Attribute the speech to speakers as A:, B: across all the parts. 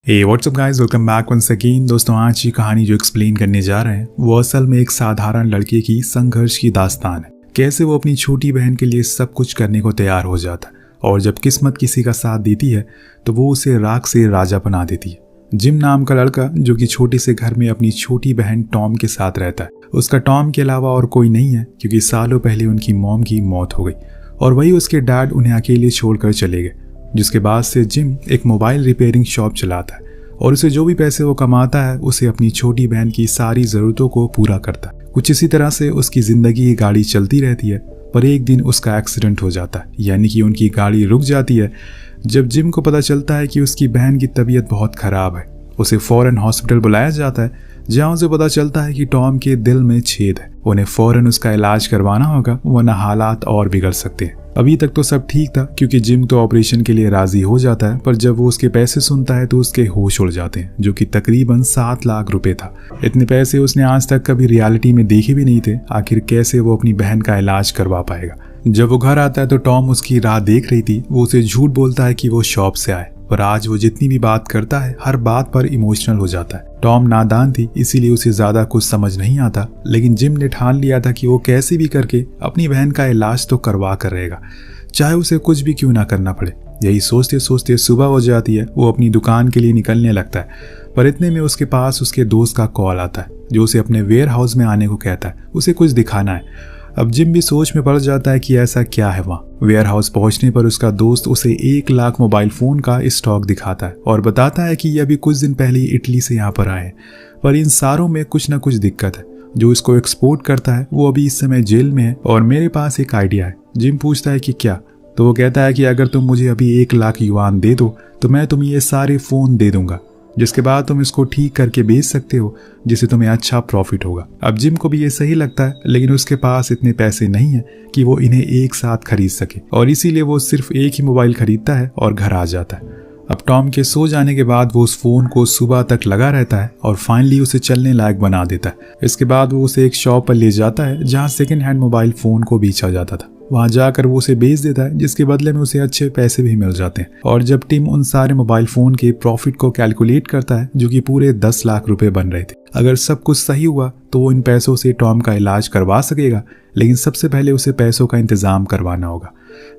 A: हे what's up guys, welcome back once again. दोस्तों, आज की कहानी जो एक्सप्लेन करने जा रहे हैं वो असल में एक साधारण लड़के की संघर्ष की दास्तान है। कैसे वो अपनी छोटी बहन के लिए सब कुछ करने को तैयार हो जाता है और जब किस्मत किसी का साथ देती है तो वो उसे राख से राजा बना देती है। जिम नाम का लड़का जो कि छोटे से घर में अपनी छोटी बहन टॉम के साथ रहता है। उसका टॉम के अलावा और कोई नहीं है क्योंकि सालों पहले उनकी मॉम की मौत हो गई और वही उसके डैड उन्हें अकेले छोड़कर चले गए। जिसके बाद से जिम एक मोबाइल रिपेयरिंग शॉप चलाता है और उसे जो भी पैसे वो कमाता है उसे अपनी छोटी बहन की सारी ज़रूरतों को पूरा करता है। कुछ इसी तरह से उसकी ज़िंदगी की गाड़ी चलती रहती है, पर एक दिन उसका एक्सीडेंट हो जाता है, यानी कि उनकी गाड़ी रुक जाती है। जब जिम को पता चलता है कि उसकी बहन की तबीयत बहुत ख़राब है, उसे फ़ौरन हॉस्पिटल बुलाया जाता है, जहाँ उसे पता चलता है कि टॉम के दिल में छेद है। उन्हें फ़ौरन उसका इलाज करवाना होगा वरना हालात और बिगड़ सकते हैं। अभी तक तो सब ठीक था क्योंकि जिम तो ऑपरेशन के लिए राजी हो जाता है, पर जब वो उसके पैसे सुनता है तो उसके होश उड़ जाते हैं, जो कि तकरीबन 7 लाख रुपए था। इतने पैसे उसने आज तक कभी रियलिटी में देखे भी नहीं थे। आखिर कैसे वो अपनी बहन का इलाज करवा पाएगा। जब वो घर आता है तो टॉम उसकी राह देख रही थी। वो उसे झूठ बोलता है कि वो शॉप से आए, पर आज वो जितनी भी बात करता है हर बात पर इमोशनल हो जाता है। टॉम नादान थी, इसीलिए उसे ज्यादा कुछ समझ नहीं आता, लेकिन जिम ने ठान लिया था कि वो कैसे भी करके अपनी बहन का इलाज तो करवा कर रहेगा, चाहे उसे कुछ भी क्यों ना करना पड़े। यही सोचते सोचते सुबह हो जाती है। वो अपनी दुकान के लिए निकलने लगता है, पर इतने में उसके पास उसके दोस्त का कॉल आता है जो उसे अपने वेयर हाउस में आने को कहता है। उसे कुछ दिखाना है। अब जिम भी सोच में पड़ जाता है कि ऐसा क्या है वहाँ। वेयर हाउस पहुंचने पर उसका दोस्त उसे 1 लाख मोबाइल फोन का स्टॉक दिखाता है और बताता है कि ये अभी कुछ दिन पहले ही इटली से यहाँ पर आए हैं, पर इन सारों में कुछ ना कुछ दिक्कत है। जो इसको एक्सपोर्ट करता है वो अभी इस समय जेल में है और मेरे पास एक आइडिया है। जिम पूछता है कि क्या, तो वो कहता है कि अगर तुम मुझे अभी 1 लाख युआन दे दो तो मैं तुम्हें ये सारे फोन दे दूंगा, जिसके बाद तुम इसको ठीक करके बेच सकते हो, जिससे तुम्हें अच्छा प्रॉफिट होगा। अब जिम को भी ये सही लगता है, लेकिन उसके पास इतने पैसे नहीं है कि वो इन्हें एक साथ खरीद सके और इसीलिए वो सिर्फ एक ही मोबाइल खरीदता है और घर आ जाता है। अब टॉम के सो जाने के बाद वो उस फोन को सुबह तक लगा रहता है और फाइनली उसे चलने लायक बना देता है। इसके बाद वो उसे एक शॉप पर ले जाता है जहाँ सेकेंड हैंड मोबाइल फोन को बेचा जाता था। वहां जाकर वो उसे बेच देता है, जिसके बदले में उसे अच्छे पैसे भी मिल जाते हैं। और जब टिम उन सारे मोबाइल फोन के प्रॉफिट को कैलकुलेट करता है, जो कि पूरे 10 लाख रुपए बन रहे थे, अगर सब कुछ सही हुआ तो वो इन पैसों से टॉम का इलाज करवा सकेगा, लेकिन सबसे पहले उसे पैसों का इंतजाम करवाना होगा,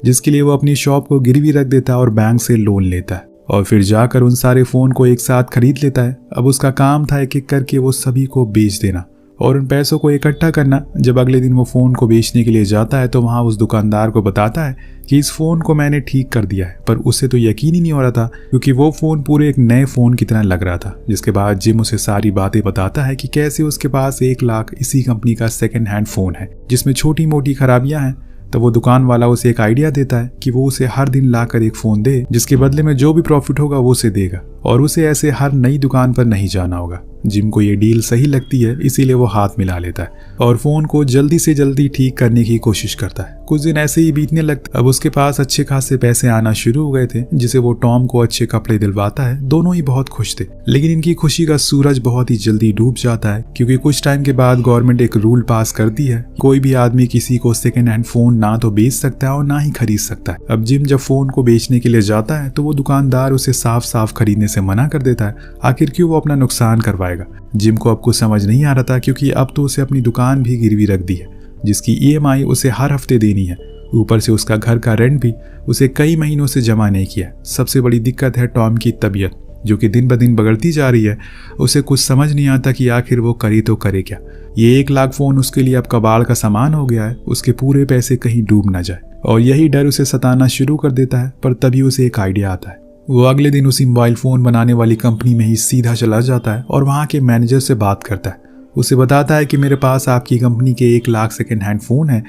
A: जिसके लिए वो अपनी शॉप को गिरवी रख देता है और बैंक से लोन लेता है और फिर जाकर उन सारे फोन को एक साथ खरीद लेता है। अब उसका काम था एक एक करके वो सभी को बेच देना और उन पैसों को इकट्ठा करना। जब अगले दिन वो फ़ोन को बेचने के लिए जाता है तो वहाँ उस दुकानदार को बताता है कि इस फ़ोन को मैंने ठीक कर दिया है, पर उसे तो यकीन ही नहीं हो रहा था क्योंकि वो फ़ोन पूरे एक नए फ़ोन की तरह लग रहा था। जिसके बाद जिम उसे सारी बातें बताता है कि कैसे उसके पास 1 लाख इसी कंपनी का सेकेंड हैंड फ़ोन है जिसमें छोटी मोटी खराबियाँ हैं। तो वो दुकान वाला उसे एक आइडिया देता है कि वो उसे हर दिन लाकर एक फ़ोन दे, जिसके बदले में जो भी प्रॉफिट होगा वो उसे देगा और उसे ऐसे हर नई दुकान पर नहीं जाना होगा। जिम को ये डील सही लगती है, इसीलिए वो हाथ मिला लेता है और फ़ोन को जल्दी से जल्दी ठीक करने की कोशिश करता है। कुछ दिन ऐसे ही बीतने लगते। अब उसके पास अच्छे खासे पैसे आना शुरू हो गए थे, जिसे वो टॉम को अच्छे कपड़े दिलवाता है। दोनों ही बहुत खुश थे, लेकिन इनकी खुशी का सूरज बहुत ही जल्दी डूब जाता है क्योंकि कुछ टाइम के बाद गवर्नमेंट एक रूल पास करती है, कोई भी आदमी किसी को सेकेंड हैंड फ़ोन ना तो बेच सकता है और ना ही खरीद सकता है। अब जिम जब फ़ोन को बेचने के लिए जाता है तो वो दुकानदार उसे साफ साफ खरीदने से मना कर देता है। आखिर क्यों वो अपना नुकसान करवाएगा। जिम को अब कुछ समझ नहीं आ रहा था क्योंकि अब तो उसे अपनी दुकान भी गिरवी रख दी है, जिसकी EMI उसे हर हफ्ते देनी है। ऊपर से उसका घर का रेंट भी उसे कई महीनों से जमा नहीं किया। सबसे बड़ी दिक्कत है टॉम की तबीयत, जो कि दिन ब दिन बिगड़ती जा रही है। उसे कुछ समझ नहीं आता कि आखिर वो करे तो करे क्या। ये 1 लाख फ़ोन उसके लिए अब कबाड़ का सामान हो गया है, उसके पूरे पैसे कहीं डूब ना जाए और यही डर उसे सताना शुरू कर देता है। पर तभी उसे एक आइडिया आता है। वो अगले दिन उसी मोबाइल फ़ोन बनाने वाली कंपनी में ही सीधा चला जाता है और वहाँ के मैनेजर से बात करता है। उसे बताता है कि मेरे पास आपकी कंपनी के 1 लाख सेकेंड हैंड फ़ोन है।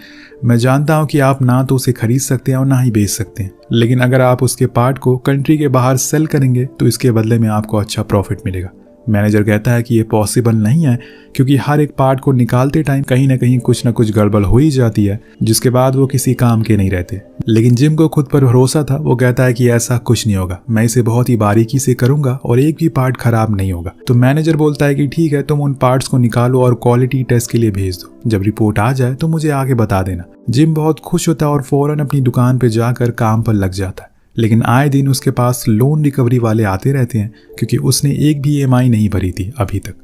A: मैं जानता हूँ कि आप ना तो उसे खरीद सकते हैं और ना ही बेच सकते हैं, लेकिन अगर आप उसके पार्ट को कंट्री के बाहर सेल करेंगे तो इसके बदले में आपको अच्छा प्रॉफिट मिलेगा। मैनेजर कहता है कि ये पॉसिबल नहीं है क्योंकि हर एक पार्ट को निकालते टाइम कहीं ना कहीं कुछ ना कुछ गड़बड़ हो ही जाती है, जिसके बाद वो किसी काम के नहीं रहते। लेकिन जिम को खुद पर भरोसा था। वो कहता है कि ऐसा कुछ नहीं होगा, मैं इसे बहुत ही बारीकी से करूंगा और एक भी पार्ट खराब नहीं होगा। तो मैनेजर बोलता है कि ठीक है, तुम उन पार्ट्स को निकालो और क्वालिटी टेस्ट के लिए भेज दो। जब रिपोर्ट आ जाए तो मुझे आगे बता देना। जिम बहुत खुश होता है और फौरन अपनी दुकान पर जाकर काम पर लग जाता है। लेकिन आए दिन उसके पास लोन रिकवरी वाले आते रहते हैं क्योंकि उसने एक भी EMI नहीं भरी थी अभी तक।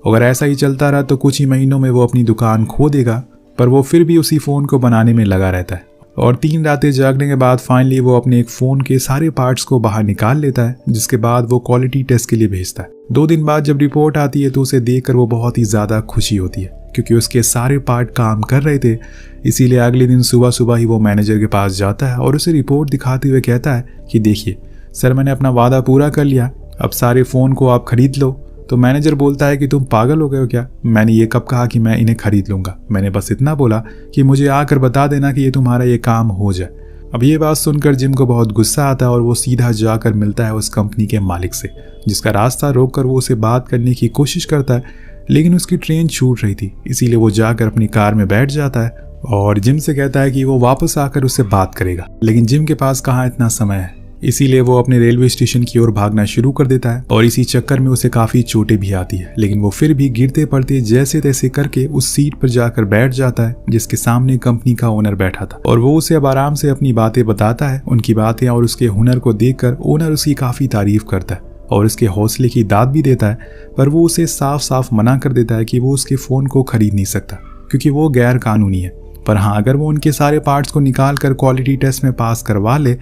A: अगर ऐसा ही चलता रहा तो कुछ ही महीनों में वो अपनी दुकान खो देगा, पर वो फिर भी उसी फ़ोन को बनाने में लगा रहता है। और 3 रातें जागने के बाद फाइनली वो अपने एक फ़ोन के सारे पार्ट्स को बाहर निकाल लेता है, जिसके बाद वो क्वालिटी टेस्ट के लिए भेजता है। 2 दिन बाद जब रिपोर्ट आती है तो उसे देखकर वो बहुत ही ज़्यादा खुशी होती है क्योंकि उसके सारे पार्ट काम कर रहे थे। इसीलिए अगले दिन सुबह सुबह ही वो मैनेजर के पास जाता है और उसे रिपोर्ट दिखाते हुए कहता है कि देखिए सर, मैंने अपना वादा पूरा कर लिया, अब सारे फ़ोन को आप खरीद लो। तो मैनेजर बोलता है कि तुम पागल हो गए हो क्या? मैंने ये कब कहा कि मैं इन्हें खरीद लूँगा? मैंने बस इतना बोला कि मुझे आकर बता देना कि ये तुम्हारा ये काम हो जाए। अब ये बात सुनकर जिम को बहुत गुस्सा आता है और वो सीधा जाकर मिलता है उस कंपनी के मालिक से, जिसका रास्ता रोककर वो उसे बात करने की कोशिश करता है, लेकिन उसकी ट्रेन छूट रही थी। इसीलिए वो जाकर अपनी कार में बैठ जाता है और जिम से कहता है कि वो वापस आकर उससे बात करेगा, लेकिन जिम के पास कहाँ इतना समय है। इसीलिए वो अपने रेलवे स्टेशन की ओर भागना शुरू कर देता है और इसी चक्कर में उसे काफी चोटें भी आती है, लेकिन वो फिर भी गिरते पड़ते जैसे तैसे करके उस सीट पर जाकर बैठ जाता है जिसके सामने कंपनी का ओनर बैठा था। और वो उसे अब आराम से अपनी बातें बताता है। उनकी बातें और उसके हुनर को देखकर ओनर उसकी काफी तारीफ करता है और उसके हौसले की दाद भी देता है, पर वो उसे साफ साफ मना कर देता है कि वो उसके फ़ोन को खरीद नहीं सकता क्योंकि वो गैर कानूनी है। पर हाँ, अगर वो उनके सारे पार्ट्स को निकाल कर क्वालिटी टेस्ट में पास करवा ले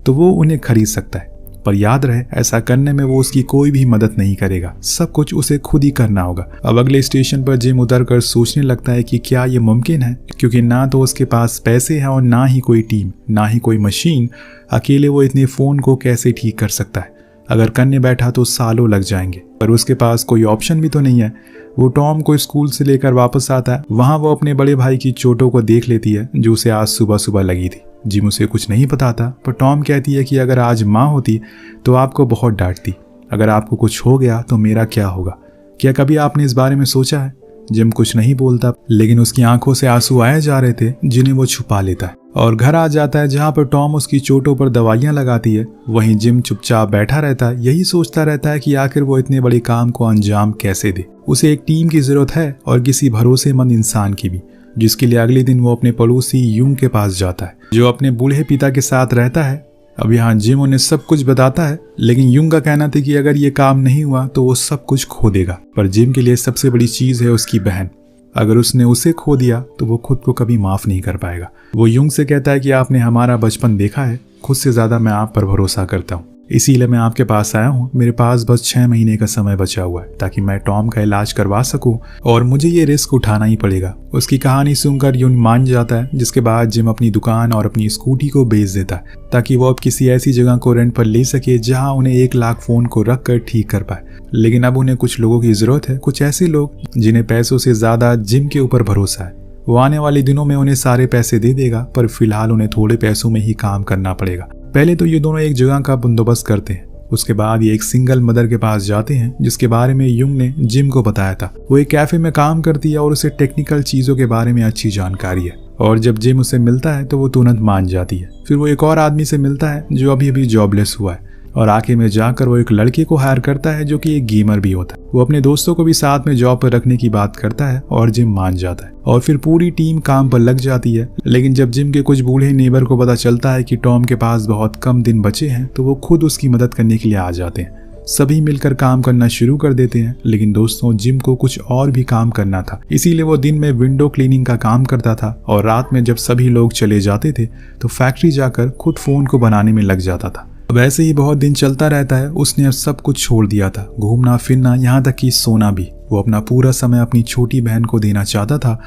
A: तो वो उन्हें खरीद सकता है। पर याद रहे, ऐसा करने में वो उसकी कोई भी मदद नहीं करेगा, सब कुछ उसे खुद ही करना होगा। अब अगले स्टेशन पर जिम उतरकर सोचने लगता है कि क्या ये मुमकिन है, क्योंकि ना तो उसके पास पैसे हैं और ना ही कोई टीम, ना ही कोई मशीन। अकेले वो इतने फ़ोन को कैसे ठीक कर सकता है? अगर करने बैठा तो सालों लग जाएंगे। पर उसके पास कोई ऑप्शन भी तो नहीं है। वो टॉम को स्कूल से लेकर वापस आता है। वहाँ वो अपने बड़े भाई की चोटों को देख लेती है जो उसे आज सुबह सुबह लगी थी। जिम उसे कुछ नहीं बताता, पर टॉम कहती है कि अगर आज माँ होती तो आपको बहुत डांटती। अगर आपको कुछ हो गया तो मेरा क्या होगा? क्या कभी आपने इस बारे में सोचा है? जिम कुछ नहीं बोलता, लेकिन उसकी आंखों से आंसू आए जा रहे थे जिन्हें वो छुपा लेता है और घर आ जाता है, जहाँ पर टॉम उसकी चोटों पर दवाइयाँ लगाती है। वहीं जिम चुपचाप बैठा रहता है, यही सोचता रहता है कि आखिर वो इतने बड़े काम को अंजाम कैसे दे। उसे एक टीम की जरूरत है और किसी भरोसेमंद इंसान की भी, जिसके लिए अगले दिन वो अपने पड़ोसी यूंग के पास जाता है जो अपने बूढ़े पिता के साथ रहता है। अब यहाँ जिम उन्हें सब कुछ बताता है, लेकिन यूंग का कहना था कि अगर ये काम नहीं हुआ तो वो सब कुछ खो देगा। पर जिम के लिए सबसे बड़ी चीज है उसकी बहन। अगर उसने उसे खो दिया तो वो खुद को कभी माफ नहीं कर पाएगा। वो यूंग से कहता है कि आपने हमारा बचपन देखा है, खुद से ज्यादा मैं आप पर भरोसा करता हूँ, इसीलिए मैं आपके पास आया हूँ। मेरे पास बस 6 महीने का समय बचा हुआ है ताकि मैं टॉम का इलाज करवा सकूं और मुझे ये रिस्क उठाना ही पड़ेगा। उसकी कहानी सुनकर यून मान जाता है, जिसके बाद जिम अपनी दुकान और अपनी स्कूटी को बेच देता है ताकि वो अब किसी ऐसी जगह को रेंट पर ले सके जहाँ उन्हें 1 लाख फ़ोन को रख कर ठीक कर पाए। लेकिन अब उन्हें कुछ लोगों की जरूरत है, कुछ ऐसे लोग जिन्हें पैसों से ज्यादा जिम के ऊपर भरोसा है। वो आने वाले दिनों में उन्हें सारे पैसे दे देगा, पर फिलहाल उन्हें थोड़े पैसों में ही काम करना पड़ेगा। पहले तो ये दोनों एक जगह का बंदोबस्त करते हैं, उसके बाद ये एक सिंगल मदर के पास जाते हैं जिसके बारे में यूंग ने जिम को बताया था। वो एक कैफे में काम करती है और उसे टेक्निकल चीजों के बारे में अच्छी जानकारी है, और जब जिम उसे मिलता है तो वो तुरंत मान जाती है। फिर वो एक और आदमी से मिलता है जो अभी अभी जॉबलेस हुआ है, और आखिर में जाकर वो एक लड़के को हायर करता है जो कि एक गेमर भी होता है। वो अपने दोस्तों को भी साथ में जॉब पर रखने की बात करता है और जिम मान जाता है, और फिर पूरी टीम काम पर लग जाती है। लेकिन जब जिम के कुछ बूढ़े नेबर को पता चलता है कि टॉम के पास बहुत कम दिन बचे हैं तो वो खुद उसकी मदद करने के लिए आ जाते हैं। सभी मिलकर काम करना शुरू कर देते हैं। लेकिन दोस्तों, जिम को कुछ और भी काम करना था, इसीलिए वो दिन में विंडो क्लीनिंग का काम करता था और रात में जब सभी लोग चले जाते थे तो फैक्ट्री जाकर खुद फोन को बनाने में लग जाता था। अब ऐसे ही बहुत दिन चलता रहता है। उसने अब सब कुछ छोड़ दिया था, घूमना फिरना, यहाँ तक कि सोना भी। वो अपना पूरा समय अपनी छोटी बहन को देना चाहता था।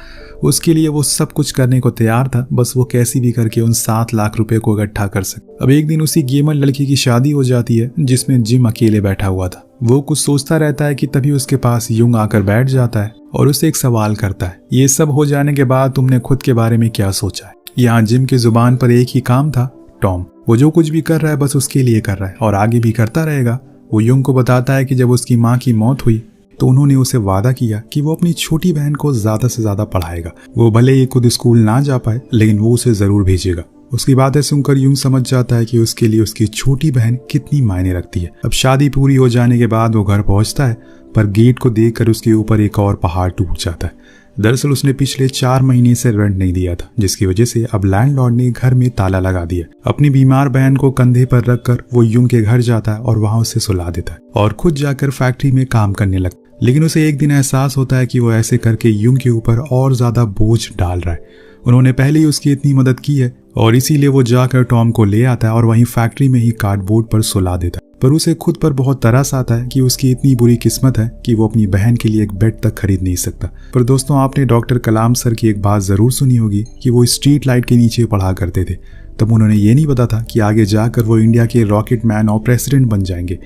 A: उसके लिए वो सब कुछ करने को तैयार था, बस वो कैसी भी करके उन 7 लाख रुपए को इकट्ठा कर सके। अब एक दिन उसी गेमर लड़की की शादी हो जाती है जिसमें जिम अकेले बैठा हुआ था। वो कुछ सोचता रहता है कि तभी उसके पास यूंग आकर बैठ जाता है और उसे एक सवाल करता है, ये सब हो जाने के बाद तुमने खुद के बारे में क्या सोचा है? यहाँ जिम की जुबान पर एक ही काम था, टॉम। वो जो कुछ भी कर रहा है बस उसके लिए कर रहा है और आगे भी करता रहेगा। वो यूंग को बताता है कि जब उसकी माँ की मौत हुई तो उन्होंने उसे वादा किया कि वो अपनी छोटी बहन को ज्यादा से ज्यादा पढ़ाएगा। वो भले ही खुद स्कूल ना जा पाए, लेकिन वो उसे जरूर भेजेगा। उसकी बातें सुनकर यूंग समझ जाता है कि उसके लिए उसकी छोटी बहन कितनी मायने रखती है। अब शादी पूरी हो जाने के बाद वो घर पहुंचता है, पर गेट को देखकर उसके ऊपर एक और पहाड़ टूट जाता है। दरअसल उसने पिछले 4 महीने से रेंट नहीं दिया था, जिसकी वजह से अब लैंडलॉर्ड ने घर में ताला लगा दिया। अपनी बीमार बहन को कंधे पर रखकर वो युंग के घर जाता है और वहां उसे सुला देता है और खुद जाकर फैक्ट्री में काम करने लगता है। लेकिन उसे एक दिन एहसास होता है कि वो ऐसे करके युंग के ऊपर और ज्यादा बोझ डाल रहा है। उन्होंने पहले ही उसकी इतनी मदद की है और इसीलिए वो जाकर टॉम को ले आता है और वहीं फैक्ट्री में ही कार्डबोर्ड पर सुला देता है। पर उसे खुद पर बहुत तरस आता है कि उसकी इतनी बुरी किस्मत है कि वो अपनी बहन के लिए एक बेड तक खरीद नहीं सकता। पर दोस्तों, आपने डॉक्टर कलाम सर की एक बात जरूर सुनी होगी कि वो स्ट्रीट लाइट के नीचे पढ़ा करते थे। तब उन्होंने ये नहीं पता था कि आगे जाकर वो इंडिया के रॉकेट मैन और प्रेसिडेंट बन जाएंगे।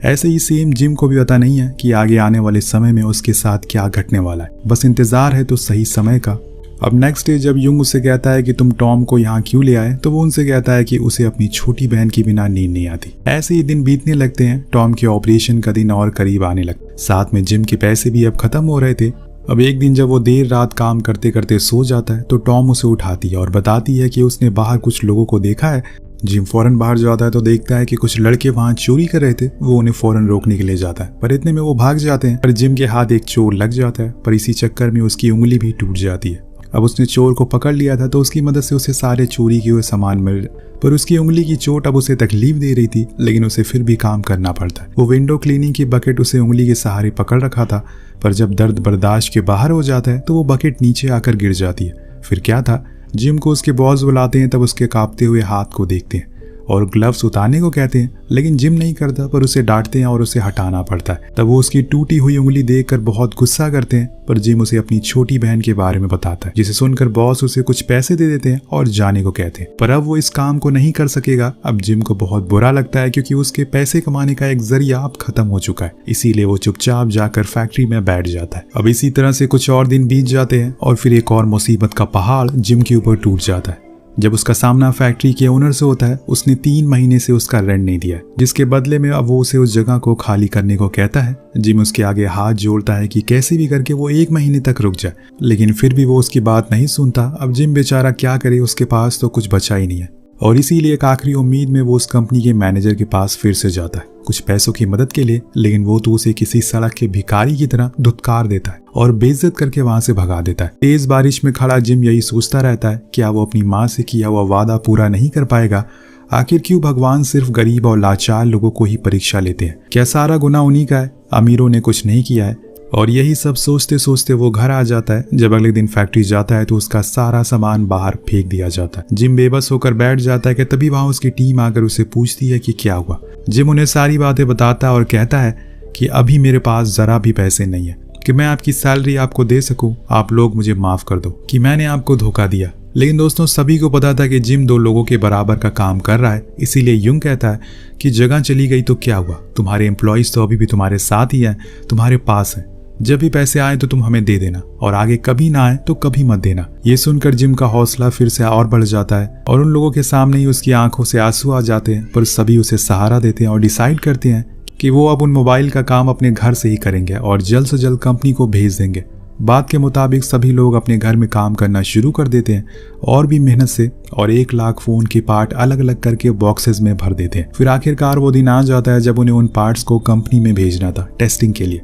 A: ऐसे ही सेम जिम को भी पता नहीं है कि आगे आने वाले समय में उसके साथ क्या घटने वाला है। बस इंतजार है तो सही समय का। अब नेक्स्ट डे जब युंग उससे कहता है कि तुम टॉम को यहाँ क्यों ले आए, तो वो उनसे कहता है कि उसे अपनी छोटी बहन के बिना नींद नहीं आती। ऐसे ही दिन बीतने लगते हैं। टॉम के ऑपरेशन का दिन और करीब आने लगता। साथ में जिम के पैसे भी अब खत्म हो रहे थे। अब एक दिन जब वो देर रात काम करते करते सो जाता है तो टॉम उसे उठाती है और बताती है कि उसने बाहर कुछ लोगों को देखा है। जिम फौरन बाहर जाता है तो देखता है कि कुछ लड़के वहां चोरी कर रहे थे। वो उन्हें फौरन रोकने के लिए जाता है, पर इतने में वो भाग जाते हैं। पर जिम के हाथ एक चोर लग जाता है, पर इसी चक्कर में उसकी उंगली भी टूट जाती है। अब उसने चोर को पकड़ लिया था तो उसकी मदद से उसे सारे चोरी किए हुए सामान मिल, पर उसकी उंगली की चोट अब उसे तकलीफ दे रही थी, लेकिन उसे फिर भी काम करना पड़ता है। वो विंडो क्लीनिंग की बकेट उसे उंगली के सहारे पकड़ रखा था, पर जब दर्द बर्दाश्त के बाहर हो जाता है तो वो बकेट नीचे आकर गिर जाती है। फिर क्या था, जिम को उसके बॉस बुलाते हैं। तब उसके कांपते हुए हाथ को देखते हैं और ग्लव्स उतारने को कहते हैं, लेकिन जिम नहीं करता, पर उसे डांटते हैं और उसे हटाना पड़ता है। तब वो उसकी टूटी हुई उंगली देखकर बहुत गुस्सा करते हैं, पर जिम उसे अपनी छोटी बहन के बारे में बताता है, जिसे सुनकर बॉस उसे कुछ पैसे दे देते हैं और जाने को कहते हैं। पर अब वो इस काम को नहीं कर सकेगा। अब जिम को बहुत बुरा लगता है क्योंकि उसके पैसे कमाने का एक जरिया अब खत्म हो चुका है। इसीलिए वो चुपचाप जाकर फैक्ट्री में बैठ जाता है। अब इसी तरह से कुछ और दिन बीत जाते हैं और फिर एक और मुसीबत का पहाड़ जिम के ऊपर टूट जाता है। जब उसका सामना फैक्ट्री के ओनर से होता है, उसने 3 महीने से उसका रेंट नहीं दिया, जिसके बदले में अब वो उसे उस जगह को खाली करने को कहता है। जिम उसके आगे हाथ जोड़ता है कि कैसे भी करके वो 1 महीने तक रुक जाए, लेकिन फिर भी वो उसकी बात नहीं सुनता। अब जिम बेचारा क्या करे, उसके पास तो कुछ बचा ही नहीं है और इसीलिए एक आखिरी उम्मीद में वो उस कंपनी के मैनेजर के पास फिर से जाता है कुछ पैसों की मदद के लिए। लेकिन वो तो उसे किसी सड़क के भिखारी की तरह धुतकार देता है और बेइज्जत करके वहां से भगा देता है। तेज बारिश में खड़ा जिम यही सोचता रहता है, क्या वो अपनी माँ से किया हुआ वादा पूरा नहीं कर पाएगा? आखिर क्यों भगवान सिर्फ गरीब और लाचार लोगों को ही परीक्षा लेते हैं? क्या सारा गुनाह उन्हीं का है? अमीरों ने कुछ नहीं किया है? और यही सब सोचते सोचते वो घर आ जाता है। जब अगले दिन फैक्ट्री जाता है तो उसका सारा सामान बाहर फेंक दिया जाता है। जिम बेबस होकर बैठ जाता है कि तभी वहां उसकी टीम आकर उसे पूछती है कि क्या हुआ। जिम उन्हें सारी बातें बताता है और कहता है कि अभी मेरे पास जरा भी पैसे नहीं है कि मैं आपकी सैलरी आपको दे सकूं। आप लोग मुझे माफ कर दो कि मैंने आपको धोखा दिया। लेकिन दोस्तों, सभी को पता था कि जिम 2 लोगों के बराबर का काम कर रहा है। इसीलिए युंग कहता है कि जगह चली गई तो क्या हुआ, तुम्हारे एम्प्लॉयज तो अभी भी तुम्हारे साथ ही हैं, तुम्हारे पास है। जब भी पैसे आए तो तुम हमें दे देना और आगे कभी ना आए तो कभी मत देना। ये सुनकर जिम का हौसला फिर से और बढ़ जाता है और उन लोगों के सामने ही उसकी आंखों से आंसू आ जाते हैं। पर सभी उसे सहारा देते हैं और डिसाइड करते हैं कि वो अब उन मोबाइल का काम अपने घर से ही करेंगे और जल्द से जल्द कंपनी को भेज देंगे। बात के मुताबिक सभी लोग अपने घर में काम करना शुरू कर देते हैं और भी मेहनत से, और 1 लाख फोन के पार्ट अलग अलग करके बॉक्सेस में भर देते हैं। फिर आखिरकार वो दिन आ जाता है जब उन्हें उन पार्ट्स को कंपनी में भेजना था टेस्टिंग के लिए,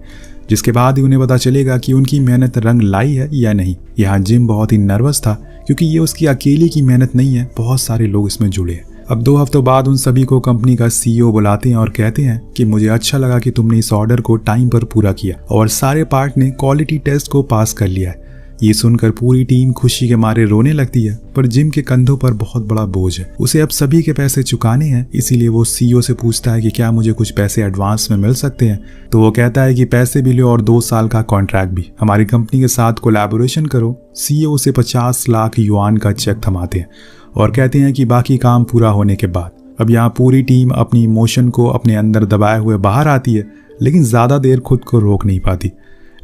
A: जिसके बाद ही उन्हें पता चलेगा कि उनकी मेहनत रंग लाई है या नहीं। यहाँ जिम बहुत ही नर्वस था क्योंकि ये उसकी अकेले की मेहनत नहीं है, बहुत सारे लोग इसमें जुड़े हैं। अब 2 हफ्तों बाद उन सभी को कंपनी का CEO बुलाते हैं और कहते हैं कि मुझे अच्छा लगा कि तुमने इस ऑर्डर को टाइम पर पूरा किया और सारे पार्ट ने क्वालिटी टेस्ट को पास कर लिया है। ये सुनकर पूरी टीम खुशी के मारे रोने लगती है, पर जिम के कंधों पर बहुत बड़ा बोझ है। उसे अब सभी के पैसे चुकाने हैं। इसीलिए वो CEO से पूछता है कि क्या मुझे कुछ पैसे एडवांस में मिल सकते हैं। तो वो कहता है कि पैसे भी लो और 2 साल का कॉन्ट्रैक्ट भी, हमारी कंपनी के साथ कोलैबोरेशन करो। CEO से 50 लाख युआन का चेक थमाते हैं और कहते हैं कि बाकी काम पूरा होने के बाद। अब यहाँ पूरी टीम अपनी इमोशन को अपने अंदर दबाए हुए बाहर आती है, लेकिन ज्यादा देर खुद को रोक नहीं पाती।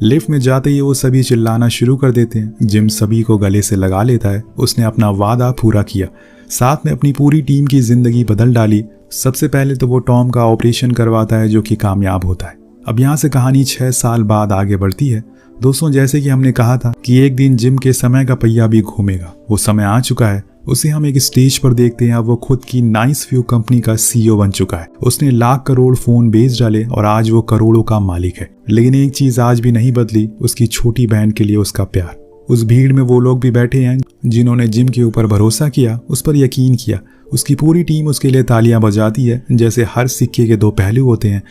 A: लिफ्ट में जाते ही वो सभी चिल्लाना शुरू कर देते हैं। जिम सभी को गले से लगा लेता है। उसने अपना वादा पूरा किया, साथ में अपनी पूरी टीम की जिंदगी बदल डाली। सबसे पहले तो वो टॉम का ऑपरेशन करवाता है जो कि कामयाब होता है। अब यहाँ से कहानी 6 साल बाद आगे बढ़ती है। दोस्तों, जैसे कि हमने कहा था कि एक दिन जिम के समय का पहिया भी घूमेगा, वो समय आ चुका है। उसे हम एक स्टेज पर देखते हैं। वो खुद की नाइस व्यू कंपनी का CEO बन चुका है। उसने लाख करोड़ फोन बेच डाले और आज वो करोड़ों का मालिक है। लेकिन एक चीज आज भी नहीं बदली, उसकी छोटी बहन के लिए उसका प्यार। उस भीड़ में वो लोग भी बैठे हैं जिन्होंने जिम के ऊपर भरोसा किया, उस पर यकीन किया। उसकी पूरी टीम उसके लिए तालियां बजाती है। जैसे हर सिक्के के दो पहलू होते हैं,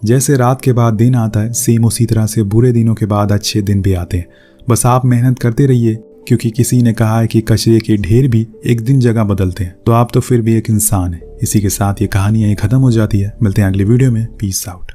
A: जैसे रात के बाद दिन आता है, सेम उसी तरह से बुरे दिनों के बाद अच्छे दिन भी आते हैं। बस आप मेहनत करते रहिए, क्योंकि किसी ने कहा है कि कचरे के ढेर भी एक दिन जगह बदलते हैं। तो आप तो फिर भी एक इंसान है। इसी के साथ ये कहानी यहीं खत्म हो जाती है। मिलते हैं अगली वीडियो में। Peace out.